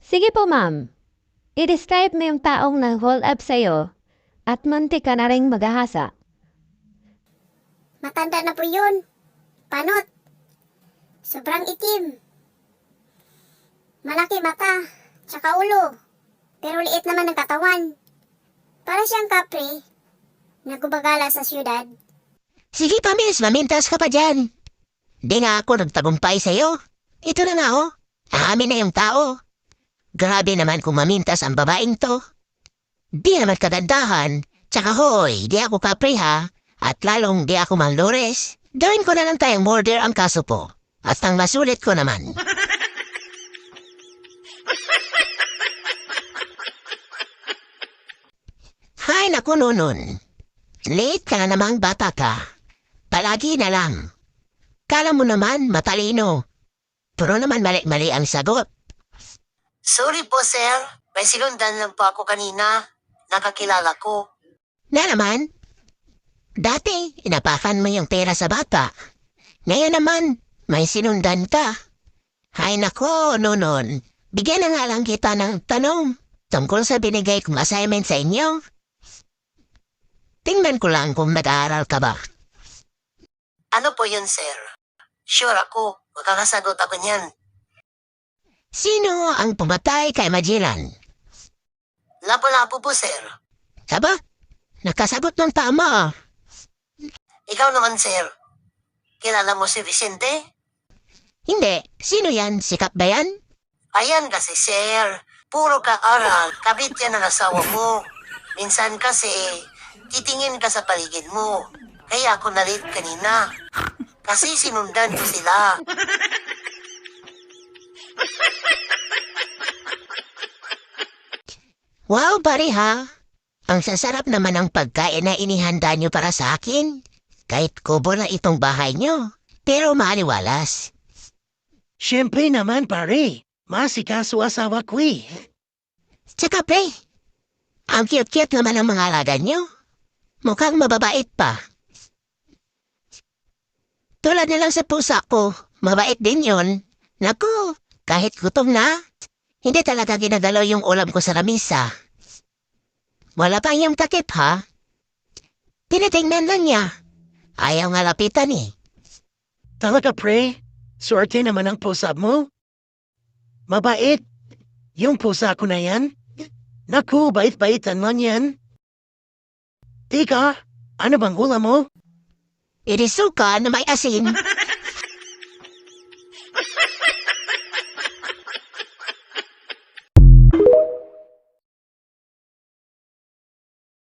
Sige po, ma'am. I-describe mo yung taong nag-hold up sa'yo at muntik ka na rin maghahasa. Matanda na po yun. Panot. Sobrang itim. Malaki mata, tsaka ulo. Pero liit naman ng katawan. Para siyang kapre na gumagala sa syudad. Sige pa, miss, mamintas ka pa dyan. Di nga ako nagtagumpay sa'yo. Ito na nga, oh. Amin na yung tao. Grabe naman kung mamintas ang babaeng to. Di naman kagandahan. Tsaka hoy, di ako kapre ha. At lalong di ako manlores. Gawin ko na lang tayong murder ang kaso po. At ang masulit ko naman. Hay naku nun. Late ka na namang bata ka. Palagi na lang. Kala mo naman matalino. Pero naman mali-mali ang sagot. Sorry po, sir. May sinundan lang po ako kanina. Nakakilala ko. Na naman? Dati, inapakan mo yung pera sa bata. Ngayon naman, may sinundan ka. Hay nako, nonon. Bigyan na nga lang kita ng tanong tungkol sa binigay kong assignment sa inyo. Tingnan ko lang kung nag-aaral ka ba. Ano po yun, sir? Sure ako. Makakasagot ako niyan. Sino ang pumatay kay Magellan? Lapu-lapu po, sir. Aba, nakasagot ng tama. Ikaw naman, sir. Kilala mo si Vicente? Hindi, sino yan? Sikat ba yan? Ayan kasi, sir. Puro ka-aral. Kabit yan ang asawa mo. Minsan kasi, titingin ka sa paligid mo. Kaya ako na-late kanina. Kasi sinundan ko sila. Wow, pare ha. Ang sasarap naman ng pagkain na inihanda nyo para sa akin. Kahit kubo na itong bahay nyo. Pero maliwalas. Siyempre naman, pare. Masikaso asawa ko eh. Tsaka pre, ang cute-cute naman ang mga alaga nyo. Mukhang mababait pa. Tulad na lang sa pusa ko, mabait din yon. Naku, kahit gutom na, hindi talaga ginagalaw yung ulam ko sa lamisa. Wala pa yung takip ha? Tinitingnan lang niya. Ayaw nga lapitan eh. Talaga, pre? Swerte naman ang pusa mo? Mabait. Yung pusa ko na yan? Naku, bait-baitan man yan. Tika, ano bang ulam mo? Irisuka na may asin.